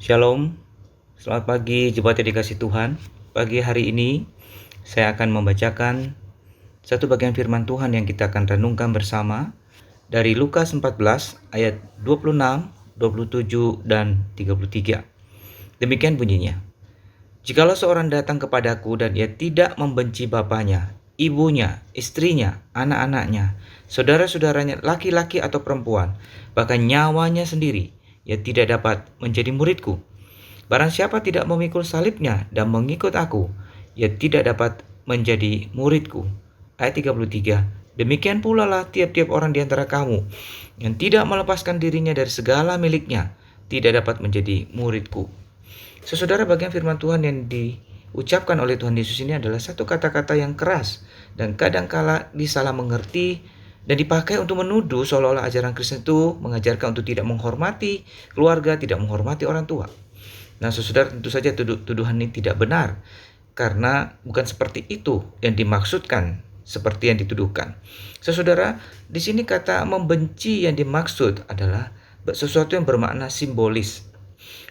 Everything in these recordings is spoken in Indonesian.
Shalom, selamat pagi jemaat yang dikasih Tuhan. Pagi hari ini saya akan membacakan satu bagian firman Tuhan yang kita akan renungkan bersama dari Lukas 14 ayat 26, 27, dan 33. Demikian bunyinya. Jikalau seorang datang kepadaku dan ia tidak membenci bapaknya, ibunya, istrinya, anak-anaknya, saudara-saudaranya laki-laki atau perempuan, bahkan nyawanya sendiri, ia tidak dapat menjadi muridku. Barang siapa tidak memikul salibnya dan mengikut aku, ia tidak dapat menjadi muridku. Ayat 33. Demikian pula lah tiap-tiap orang di antara kamu yang tidak melepaskan dirinya dari segala miliknya, tidak dapat menjadi muridku. Saudara, bagian firman Tuhan yang diucapkan oleh Tuhan Yesus ini adalah satu kata-kata yang keras dan kadangkala disalah mengerti dan dipakai untuk menuduh seolah-olah ajaran Kristen itu mengajarkan untuk tidak menghormati keluarga, tidak menghormati orang tua. Nah, saudara, tentu saja tuduhan ini tidak benar karena bukan seperti itu yang dimaksudkan seperti yang dituduhkan. Saudara, di sini kata membenci yang dimaksud adalah sesuatu yang bermakna simbolis.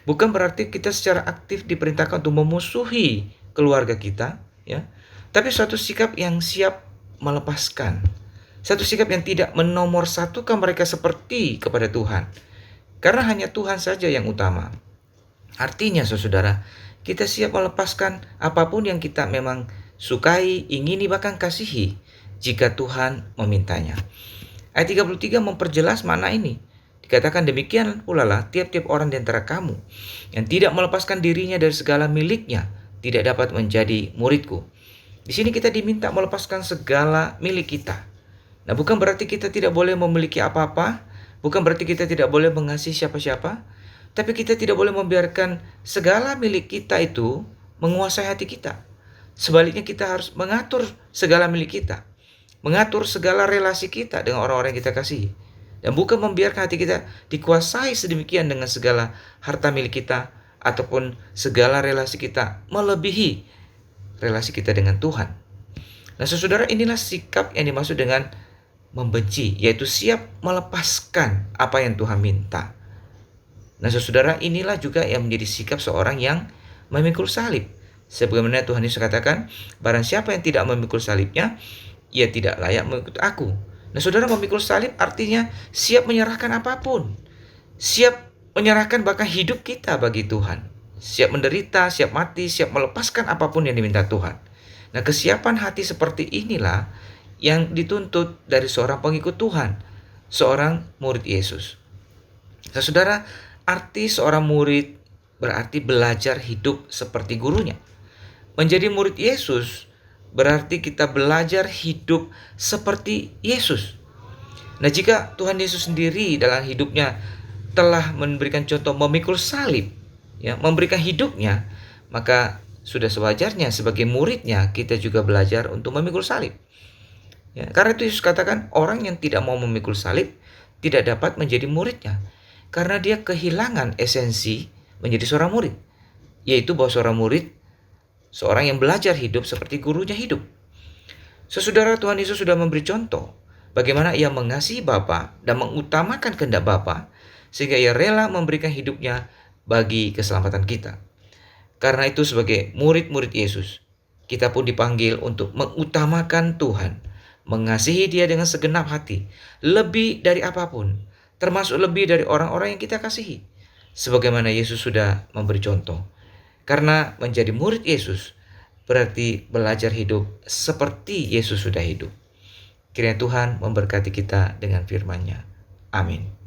Bukan berarti kita secara aktif diperintahkan untuk memusuhi keluarga kita, ya. Tapi suatu sikap yang siap melepaskan. Satu sikap yang tidak menomorsatukan mereka seperti kepada Tuhan. Karena hanya Tuhan saja yang utama. Artinya, saudara, kita siap melepaskan apapun yang kita memang sukai, ingini, bahkan kasihi jika Tuhan memintanya. Ayat 33 memperjelas makna ini. Dikatakan demikian pula lah tiap-tiap orang di antara kamu yang tidak melepaskan dirinya dari segala miliknya tidak dapat menjadi muridku. Di sini kita diminta melepaskan segala milik kita. Nah, bukan berarti kita tidak boleh memiliki apa-apa, bukan berarti kita tidak boleh mengasihi siapa-siapa, tapi kita tidak boleh membiarkan segala milik kita itu menguasai hati kita. Sebaliknya kita harus mengatur segala milik kita, mengatur segala relasi kita dengan orang-orang yang kita kasihi. Dan bukan membiarkan hati kita dikuasai sedemikian dengan segala harta milik kita ataupun segala relasi kita melebihi relasi kita dengan Tuhan. Nah, saudara, inilah sikap yang dimaksud dengan membenci, yaitu siap melepaskan apa yang Tuhan minta. Nah, saudara, inilah juga yang menjadi sikap seorang yang memikul salib. Sebagaimana Tuhan Yesus katakan, barang siapa yang tidak memikul salibnya, ia tidak layak mengikut aku. Nah, saudara, memikul salib artinya siap menyerahkan apapun. Siap menyerahkan bahkan hidup kita bagi Tuhan. Siap menderita, siap mati, siap melepaskan apapun yang diminta Tuhan. Nah, kesiapan hati seperti inilah yang dituntut dari seorang pengikut Tuhan, seorang murid Yesus. Nah, saudara, arti seorang murid berarti belajar hidup seperti gurunya. Menjadi murid Yesus berarti kita belajar hidup seperti Yesus. Nah, jika Tuhan Yesus sendiri dalam hidupnya telah memberikan contoh memikul salib, ya, memberikan hidupnya, maka sudah sewajarnya sebagai muridnya kita juga belajar untuk memikul salib. Ya, karena itu Yesus katakan orang yang tidak mau memikul salib tidak dapat menjadi muridnya. Karena dia kehilangan esensi menjadi seorang murid. Yaitu bahwa seorang murid, seorang yang belajar hidup seperti gurunya hidup. Saudara, Tuhan Yesus sudah memberi contoh bagaimana ia mengasihi Bapa dan mengutamakan kehendak Bapa sehingga ia rela memberikan hidupnya bagi keselamatan kita. Karena itu sebagai murid-murid Yesus, kita pun dipanggil untuk mengutamakan Tuhan, mengasihi Dia dengan segenap hati, lebih dari apapun, termasuk lebih dari orang-orang yang kita kasihi, sebagaimana Yesus sudah memberi contoh. Karena menjadi murid Yesus berarti belajar hidup seperti Yesus sudah hidup. Kiranya Tuhan memberkati kita dengan firman-Nya. Amin.